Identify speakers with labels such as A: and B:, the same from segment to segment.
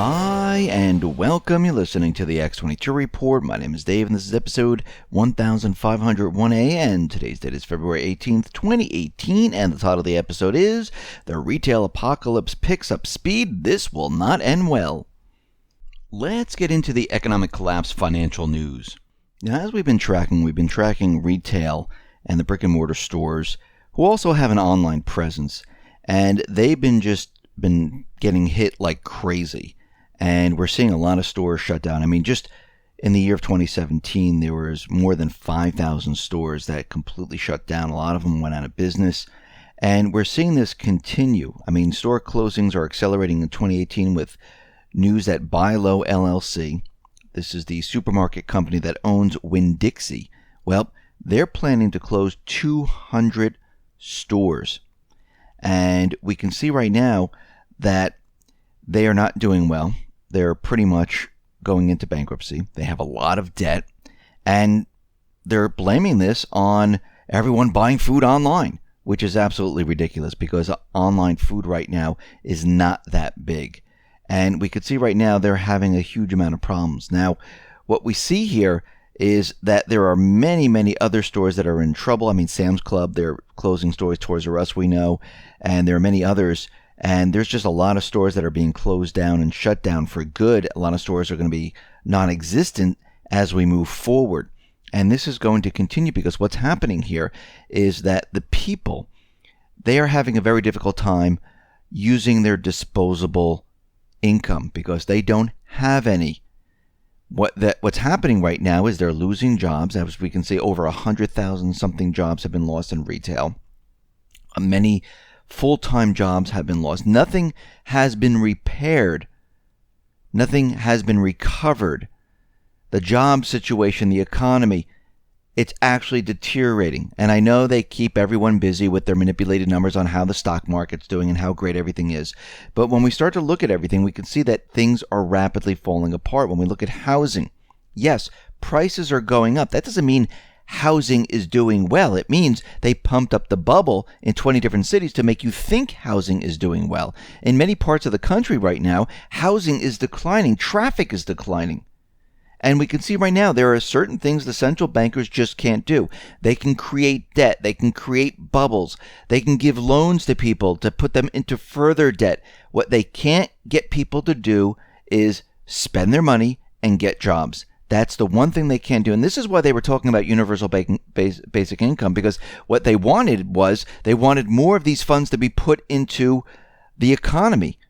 A: Hi, and welcome. You're listening to the X22 Report. My name is Dave, and this is episode 1501A, and today's date is February 18th, 2018, and the title of the episode is The Retail Apocalypse Picks Up Speed. This will not end well. Let's get into the economic collapse financial news. Now, as we've been tracking retail and the brick-and-mortar stores who also have an online presence, and they've been getting hit like crazy. And we're seeing a lot of stores shut down. I mean, just in the year of 2017, there was more than 5,000 stores that completely shut down. A lot of them went out of business. And we're seeing this continue. I mean, store closings are accelerating in 2018 with news that Buy Low LLC, this is the supermarket company that owns Winn-Dixie, well, they're planning to close 200 stores. And we can see right now that they are not doing well. They're pretty much going into bankruptcy. They have a lot of debt, and they're blaming this on everyone buying food online, which is absolutely ridiculous because online food right now is not that big. And we could see right now they're having a huge amount of problems. Now, what we see here is that there are many, many other stores that are in trouble. I mean, Sam's Club, they're closing stores. Toys R Us, we know, and there are many others. And there's just a lot of stores that are being closed down and shut down for good. A lot of stores are going to be non-existent as we move forward. And this is going to continue because what's happening here is that the people, they are having a very difficult time using their disposable income because they don't have any. What's happening right now is they're losing jobs. As we can see, over 100,000 something jobs have been lost in retail. Many full-time jobs have been lost. Nothing has been repaired. Nothing has been recovered. The job situation, the economy, it's actually deteriorating. And I know they keep everyone busy with their manipulated numbers on how the stock market's doing and how great everything is. But when we start to look at everything, we can see that things are rapidly falling apart. When we look at housing, yes, prices are going up. That doesn't mean housing is doing well. It means they pumped up the bubble in 20 different cities to make you think housing is doing well. In many parts of the country right now, housing is declining. Traffic is declining. And we can see right now there are certain things the central bankers just can't do. They can create debt. They can create bubbles. They can give loans to people to put them into further debt. What they can't get people to do is spend their money and get jobs. That's the one thing they can't do. And this is why they were talking about universal basic income, because what they wanted was they wanted more of these funds to be put into the economy.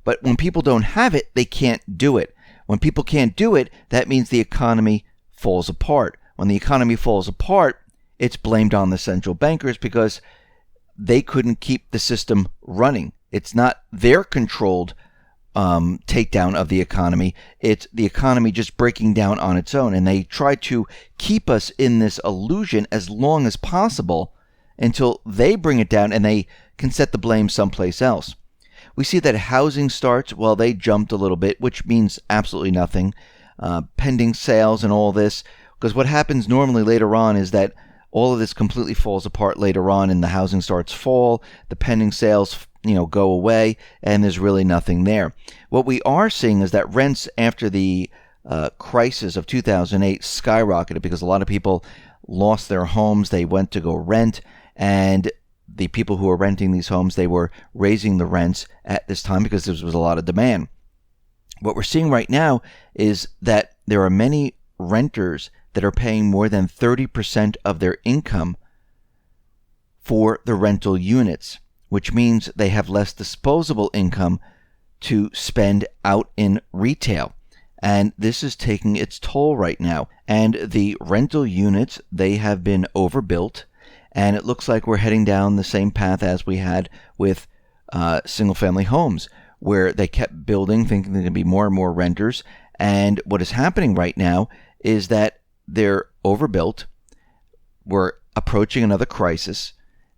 A: But when people don't have it, they can't do it. When people can't do it, that means the economy falls apart. When the economy falls apart, it's blamed on the central bankers because they couldn't keep the system running. It's not their controlled takedown of the economy. It's the economy just breaking down on its own. And they try to keep us in this illusion as long as possible until they bring it down and they can set the blame someplace else. We see that housing starts, well, they jumped a little bit, which means absolutely nothing. Pending sales and all this, because what happens normally later on is that all of this completely falls apart later on and the housing starts fall, the pending sales go away, and there's really nothing there. What we are seeing is that rents after the crisis of 2008 skyrocketed because a lot of people lost their homes. They went to go rent, and the people who were renting these homes, they were raising the rents at this time because there was a lot of demand. What we're seeing right now is that there are many renters that are paying more than 30% of their income for the rental units, which means they have less disposable income to spend out in retail. And this is taking its toll right now. And the rental units, they have been overbuilt. And it looks like we're heading down the same path as we had with single-family homes, where they kept building, thinking there going to be more and more renters. And what is happening right now is that they're overbuilt. We're approaching another crisis.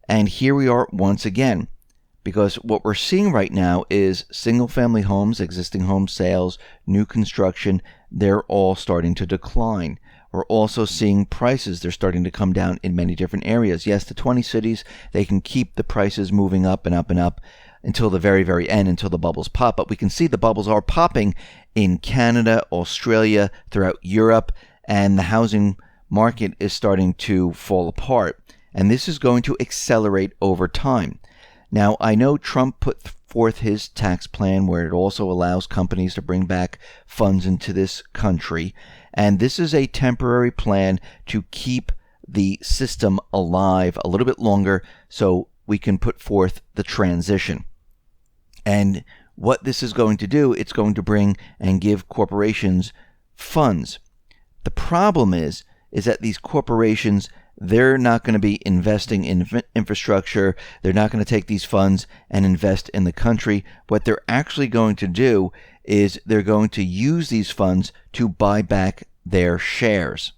A: And here we are once again. Because what we're seeing right now is single-family homes, existing home sales, new construction, they're all starting to decline. We're also seeing prices. They're starting to come down in many different areas. Yes, the 20 cities, they can keep the prices moving up and up and up. until the very, very end, until the bubbles pop. But we can see the bubbles are popping in Canada, Australia, throughout Europe, and the housing market is starting to fall apart. And this is going to accelerate over time. Now, I know Trump put forth his tax plan where it also allows companies to bring back funds into this country. And this is a temporary plan to keep the system alive a little bit longer so we can put forth the transition. And what this is going to do, it's going to bring and give corporations funds. The problem is that these corporations, they're not going to be investing in infrastructure. They're not going to take these funds and invest in the country. What they're actually going to do is they're going to use these funds to buy back their shares.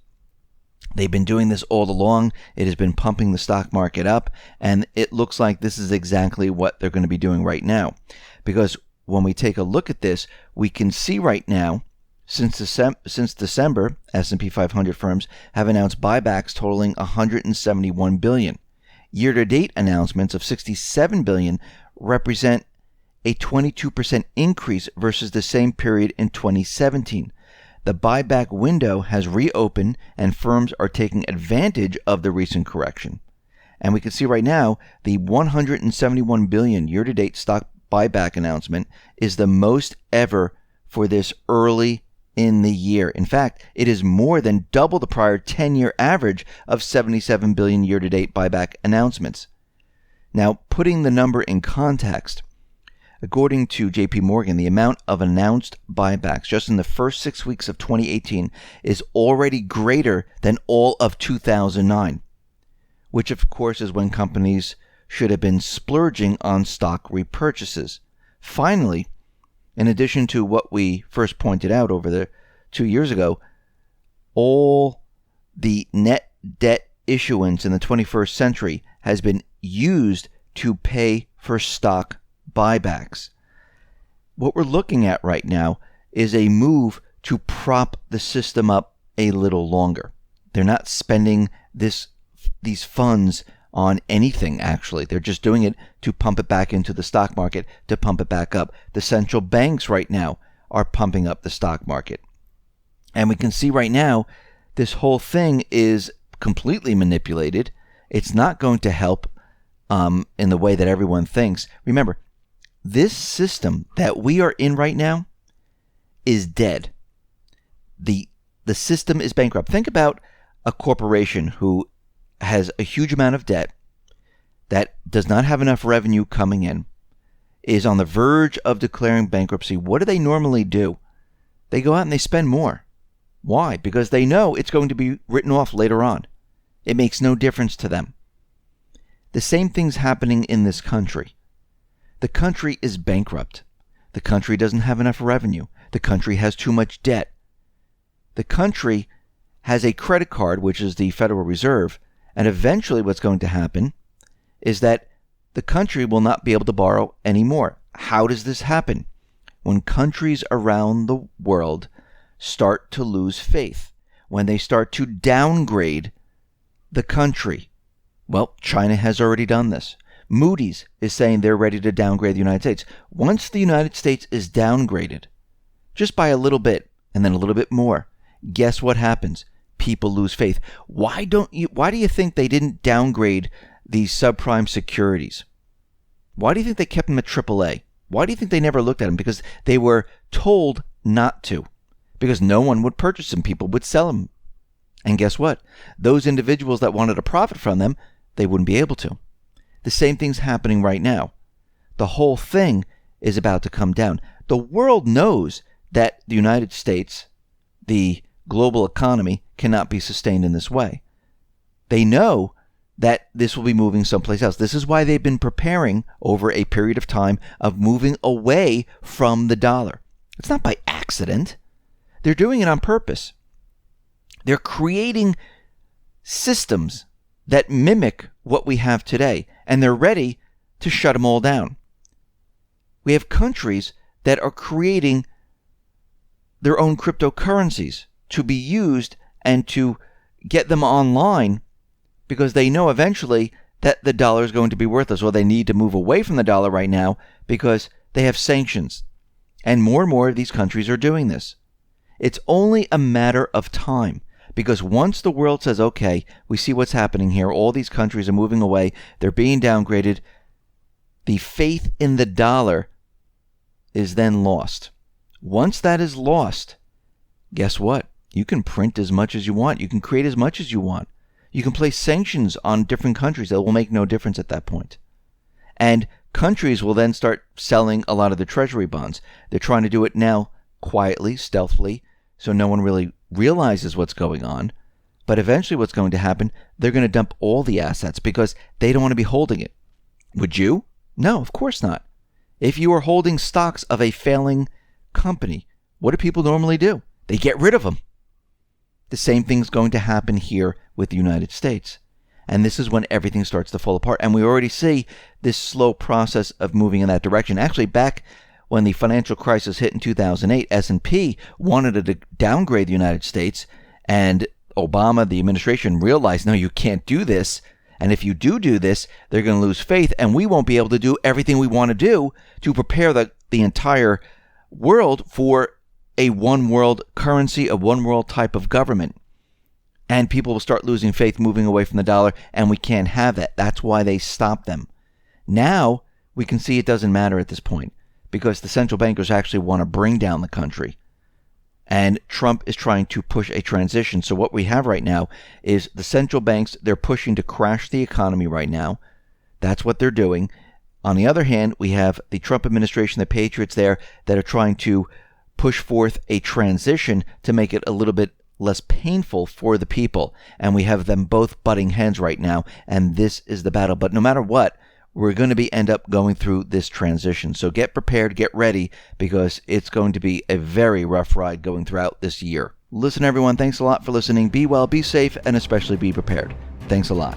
A: They've been doing this all along. It has been pumping the stock market up, and it looks like this is exactly what they're going to be doing right now. Because when we take a look at this, we can see right now, since December, S&P 500 firms have announced buybacks totaling $171 billion. Year-to-date announcements of $67 billion represent a 22% increase versus the same period in 2017. The buyback window has reopened, and firms are taking advantage of the recent correction. And we can see right now the $171 billion year-to-date stock buyback announcement is the most ever for this early in the year. In fact, it is more than double the prior 10-year average of $77 billion year-to-date buyback announcements. Now, putting the number in context, according to JP Morgan, the amount of announced buybacks just in the first 6 weeks of 2018 is already greater than all of 2009, which of course is when companies should have been splurging on stock repurchases. Finally, in addition to what we first pointed out over the 2 years ago, all the net debt issuance in the 21st century has been used to pay for stock buybacks. What we're looking at right now is a move to prop the system up a little longer. They're not spending these funds on anything, actually. They're just doing it to pump it back into the stock market, to pump it back up. The central banks right now are pumping up the stock market. And we can see right now this whole thing is completely manipulated. It's not going to help in the way that everyone thinks. Remember, this system that we are in right now is dead. The system is bankrupt. Think about a corporation who has a huge amount of debt, that does not have enough revenue coming in, is on the verge of declaring bankruptcy. What do they normally do? They go out and they spend more. Why? Because they know it's going to be written off later on. It makes no difference to them. The same thing's happening in this country. The country is bankrupt. The country doesn't have enough revenue. The country has too much debt. The country has a credit card, which is the Federal Reserve, and eventually what's going to happen is that the country will not be able to borrow anymore. How does this happen? When countries around the world start to lose faith, when they start to downgrade the country. Well, China has already done this. Moody's is saying they're ready to downgrade the United States. Once the United States is downgraded, just by a little bit, and then a little bit more, guess what happens? People lose faith. Why do you think they didn't downgrade these subprime securities? Why do you think they kept them at AAA? Why do you think they never looked at them? Because they were told not to. Because no one would purchase them. People would sell them. And guess what? Those individuals that wanted to profit from them, they wouldn't be able to. The same thing's happening right now. The whole thing is about to come down. The world knows that the United States, the global economy, cannot be sustained in this way. They know that this will be moving someplace else. This is why they've been preparing over a period of time of moving away from the dollar. It's not by accident. They're doing it on purpose. They're creating systems that mimic what we have today, and they're ready to shut them all down. We have countries that are creating their own cryptocurrencies to be used and to get them online because they know eventually that the dollar is going to be worthless. Well, they need to move away from the dollar right now because they have sanctions. And more of these countries are doing this. It's only a matter of time. Because once the world says, okay, we see what's happening here, all these countries are moving away, they're being downgraded, the faith in the dollar is then lost. Once that is lost, guess what? You can print as much as you want. You can create as much as you want. You can place sanctions on different countries that will make no difference at that point. And countries will then start selling a lot of the treasury bonds. They're trying to do it now quietly, stealthily, so no one really realizes what's going on. But eventually what's going to happen, they're going to dump all the assets because they don't want to be holding it. Would you? No, of course not. If you are holding stocks of a failing company, what do people normally do? They get rid of them. The same thing's going to happen here with the United States. And this is when everything starts to fall apart. And we already see this slow process of moving in that direction. Actually, back when the financial crisis hit in 2008, S&P wanted to downgrade the United States, and Obama, the administration, realized, no, you can't do this. And if you do this, they're going to lose faith, and we won't be able to do everything we want to do to prepare the entire world for a one world currency, a one world type of government. And people will start losing faith, moving away from the dollar, and we can't have that. That's why they stopped them. Now, we can see it doesn't matter at this point, because the central bankers actually want to bring down the country. And Trump is trying to push a transition. So what we have right now is the central banks, they're pushing to crash the economy right now. That's what they're doing. On the other hand, we have the Trump administration, the patriots there, that are trying to push forth a transition to make it a little bit less painful for the people. And we have them both butting heads right now. And this is the battle. But no matter what, we're going to end up going through this transition. So get prepared, get ready, because it's going to be a very rough ride going throughout this year. Listen, everyone, thanks a lot for listening. Be well, be safe, and especially be prepared. Thanks a lot.